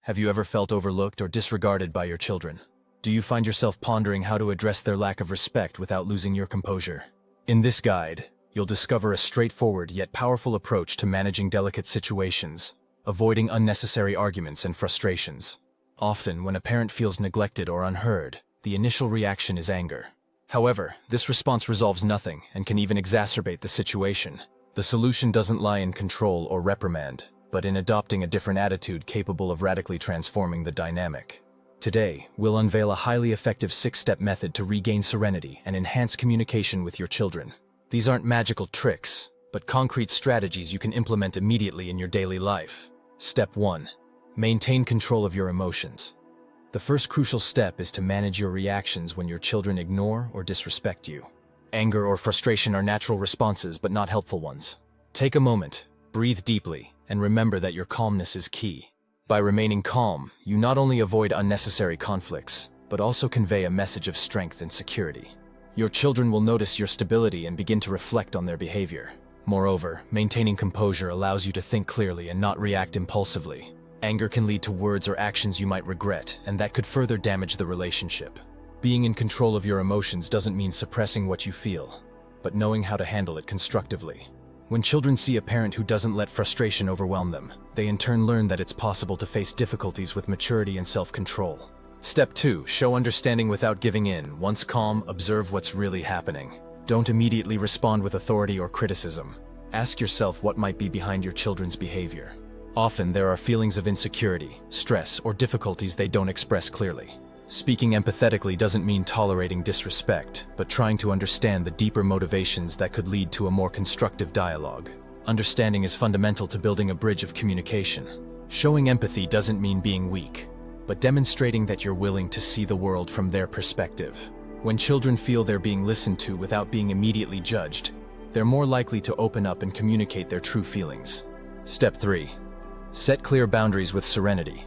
Have you ever felt overlooked or disregarded by your children? Do you find yourself pondering how to address their lack of respect without losing your composure? In this guide, you'll discover a straightforward yet powerful approach to managing delicate situations, avoiding unnecessary arguments and frustrations. Often, when a parent feels neglected or unheard, the initial reaction is anger. However, this response resolves nothing and can even exacerbate the situation. The solution doesn't lie in control or reprimand, but in adopting a different attitude capable of radically transforming the dynamic. Today, we'll unveil a highly effective 6-step method to regain serenity and enhance communication with your children. These aren't magical tricks, but concrete strategies you can implement immediately in your daily life. Step 1. Maintain control of your emotions. The first crucial step is to manage your reactions when your children ignore or disrespect you. Anger or frustration are natural responses, but not helpful ones. Take a moment, breathe deeply, and remember that your calmness is key. By remaining calm, you not only avoid unnecessary conflicts, but also convey a message of strength and security. Your children will notice your stability and begin to reflect on their behavior. Moreover, maintaining composure allows you to think clearly and not react impulsively. Anger can lead to words or actions you might regret, and that could further damage the relationship. Being in control of your emotions doesn't mean suppressing what you feel, but knowing how to handle it constructively. When children see a parent who doesn't let frustration overwhelm them, they in turn learn that it's possible to face difficulties with maturity and self-control. Step 2. Show understanding without giving in. Once calm, observe what's really happening. Don't immediately respond with authority or criticism. Ask yourself what might be behind your children's behavior. Often there are feelings of insecurity, stress, or difficulties they don't express clearly. Speaking empathetically doesn't mean tolerating disrespect, but trying to understand the deeper motivations that could lead to a more constructive dialogue. Understanding is fundamental to building a bridge of communication. Showing empathy doesn't mean being weak, but demonstrating that you're willing to see the world from their perspective. When children feel they're being listened to without being immediately judged, they're more likely to open up and communicate their true feelings. Step 3. Set clear boundaries with serenity.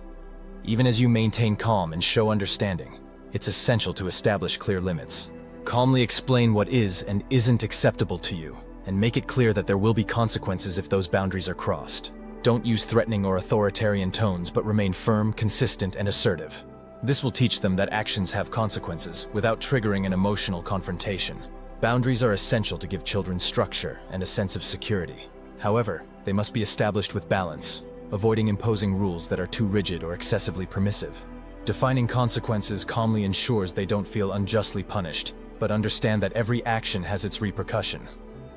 Even as you maintain calm and show understanding, it's essential to establish clear limits. Calmly explain what is and isn't acceptable to you, and make it clear that there will be consequences if those boundaries are crossed. Don't use threatening or authoritarian tones, but remain firm, consistent, and assertive. This will teach them that actions have consequences without triggering an emotional confrontation. Boundaries are essential to give children structure and a sense of security. However, they must be established with balance, avoiding imposing rules that are too rigid or excessively permissive. Defining consequences calmly ensures they don't feel unjustly punished, but understand that every action has its repercussion.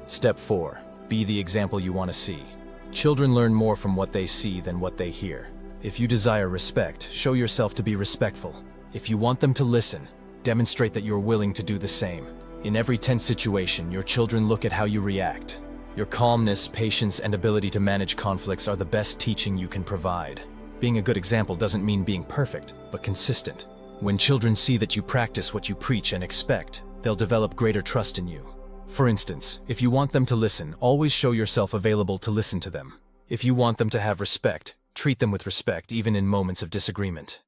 Step 4. Be the example you want to see. Children learn more from what they see than what they hear. If you desire respect, show yourself to be respectful. If you want them to listen, demonstrate that you're willing to do the same. In every tense situation, your children look at how you react. Your calmness, patience, and ability to manage conflicts are the best teaching you can provide. Being a good example doesn't mean being perfect, but consistent. When children see that you practice what you preach and expect, they'll develop greater trust in you. For instance, if you want them to listen, always show yourself available to listen to them. If you want them to have respect, treat them with respect even in moments of disagreement.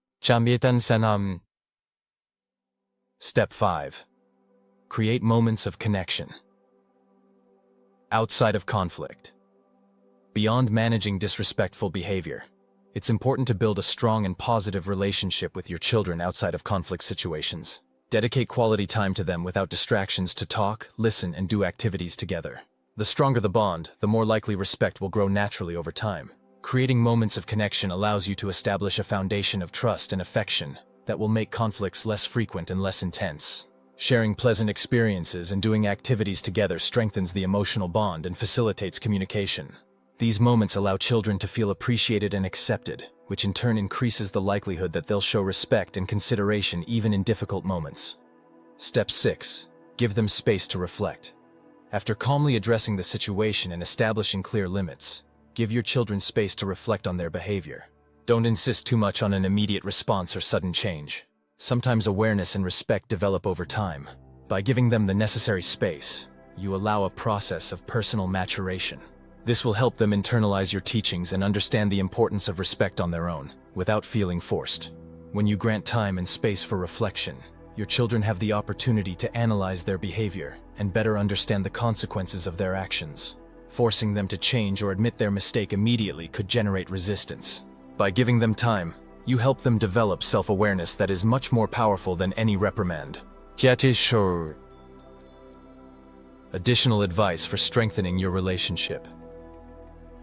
Step 5. Create moments of connection. Outside of conflict. Beyond managing disrespectful behavior, it's important to build a strong and positive relationship with your children outside of conflict situations. Dedicate quality time to them without distractions to talk, listen, and do activities together. The stronger the bond, the more likely respect will grow naturally over time. Creating moments of connection allows you to establish a foundation of trust and affection that will make conflicts less frequent and less intense. Sharing pleasant experiences and doing activities together strengthens the emotional bond and facilitates communication. These moments allow children to feel appreciated and accepted, which in turn increases the likelihood that they'll show respect and consideration even in difficult moments. Step 6. Give them space to reflect. After calmly addressing the situation and establishing clear limits, give your children space to reflect on their behavior. Don't insist too much on an immediate response or sudden change. Sometimes awareness and respect develop over time. By giving them the necessary space, you allow a process of personal maturation. This will help them internalize your teachings and understand the importance of respect on their own, without feeling forced. When you grant time and space for reflection, your children have the opportunity to analyze their behavior and better understand the consequences of their actions. Forcing them to change or admit their mistake immediately could generate resistance. By giving them time, You help them develop self-awareness that is much more powerful than any reprimand. Additional advice for strengthening your relationship.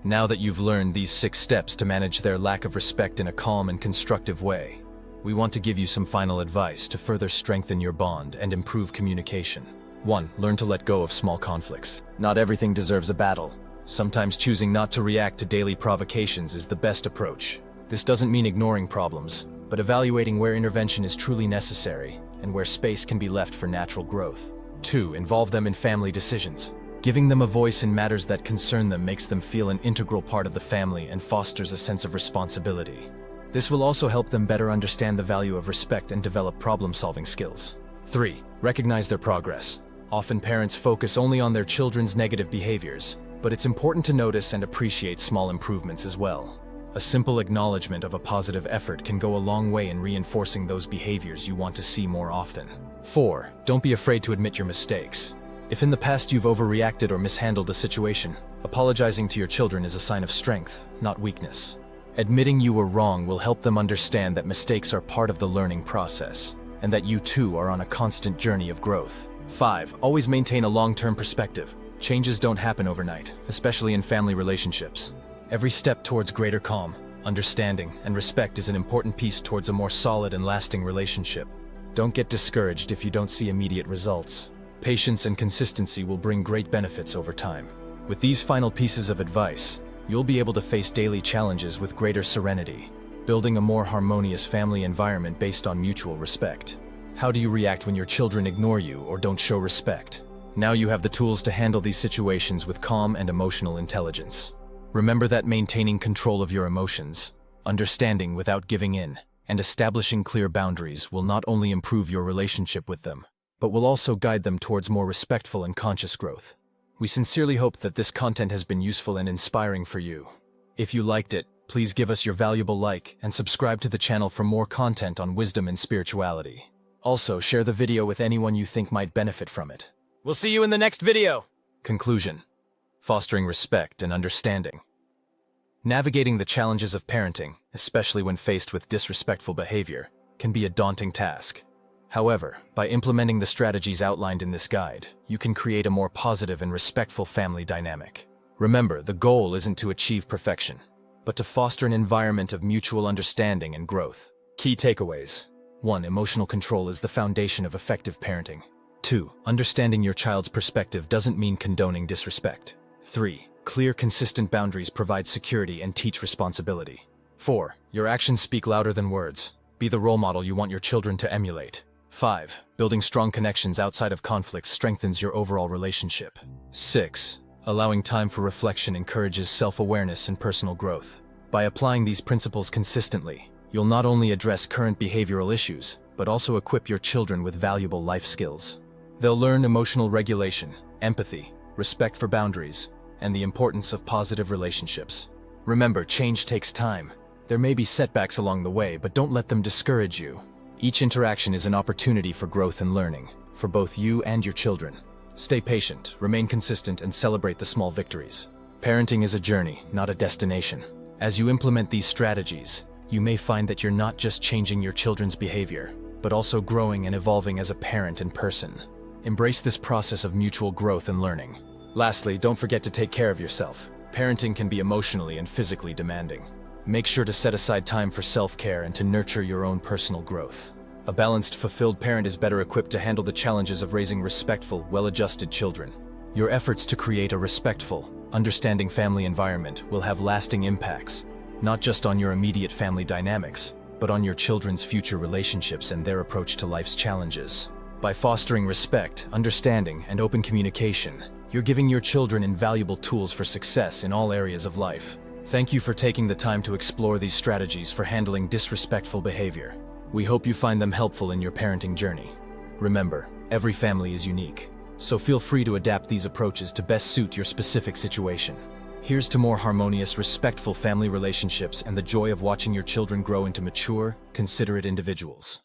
Now that you've learned these 6 steps to manage their lack of respect in a calm and constructive way, we want to give you some final advice to further strengthen your bond and improve communication. 1. Learn to let go of small conflicts. Not everything deserves a battle. Sometimes choosing not to react to daily provocations is the best approach. This doesn't mean ignoring problems, but evaluating where intervention is truly necessary and where space can be left for natural growth. 2. Involve them in family decisions. Giving them a voice in matters that concern them makes them feel an integral part of the family and fosters a sense of responsibility. This will also help them better understand the value of respect and develop problem-solving skills. 3. Recognize their progress. Often parents focus only on their children's negative behaviors, but it's important to notice and appreciate small improvements as well. A simple acknowledgement of a positive effort can go a long way in reinforcing those behaviors you want to see more often. 4. Don't be afraid to admit your mistakes. If in the past you've overreacted or mishandled a situation, apologizing to your children is a sign of strength, not weakness. Admitting you were wrong will help them understand that mistakes are part of the learning process, and that you too are on a constant journey of growth. 5. Always maintain a long-term perspective. Changes don't happen overnight, especially in family relationships. Every step towards greater calm, understanding, and respect is an important piece towards a more solid and lasting relationship. Don't get discouraged if you don't see immediate results. Patience and consistency will bring great benefits over time. With these final pieces of advice, you'll be able to face daily challenges with greater serenity, building a more harmonious family environment based on mutual respect. How do you react when your children ignore you or don't show respect? Now you have the tools to handle these situations with calm and emotional intelligence. Remember that maintaining control of your emotions, understanding without giving in, and establishing clear boundaries will not only improve your relationship with them, but will also guide them towards more respectful and conscious growth. We sincerely hope that this content has been useful and inspiring for you. If you liked it, please give us your valuable like and subscribe to the channel for more content on wisdom and spirituality. Also, share the video with anyone you think might benefit from it. We'll see you in the next video! Conclusion. Fostering respect and understanding. Navigating the challenges of parenting, especially when faced with disrespectful behavior, can be a daunting task. However, by implementing the strategies outlined in this guide, you can create a more positive and respectful family dynamic. Remember, the goal isn't to achieve perfection, but to foster an environment of mutual understanding and growth. Key takeaways. 1. Emotional control is the foundation of effective parenting. 2. Understanding your child's perspective doesn't mean condoning disrespect. 3. Clear, consistent boundaries provide security and teach responsibility. 4. Your actions speak louder than words. Be the role model you want your children to emulate. 5. Building strong connections outside of conflicts strengthens your overall relationship. 6. Allowing time for reflection encourages self-awareness and personal growth. By applying these principles consistently, you'll not only address current behavioral issues, but also equip your children with valuable life skills. They'll learn emotional regulation, empathy, respect for boundaries, and the importance of positive relationships. Remember, change takes time. There may be setbacks along the way, but don't let them discourage you. Each interaction is an opportunity for growth and learning, for both you and your children. Stay patient, remain consistent, and celebrate the small victories. Parenting is a journey, not a destination. As you implement these strategies, you may find that you're not just changing your children's behavior, but also growing and evolving as a parent and person. Embrace this process of mutual growth and learning. Lastly, don't forget to take care of yourself. Parenting can be emotionally and physically demanding. Make sure to set aside time for self-care and to nurture your own personal growth. A balanced, fulfilled parent is better equipped to handle the challenges of raising respectful, well-adjusted children. Your efforts to create a respectful, understanding family environment will have lasting impacts, not just on your immediate family dynamics, but on your children's future relationships and their approach to life's challenges. By fostering respect, understanding, and open communication, you're giving your children invaluable tools for success in all areas of life. Thank you for taking the time to explore these strategies for handling disrespectful behavior. We hope you find them helpful in your parenting journey. Remember, every family is unique, so feel free to adapt these approaches to best suit your specific situation. Here's to more harmonious, respectful family relationships and the joy of watching your children grow into mature, considerate individuals.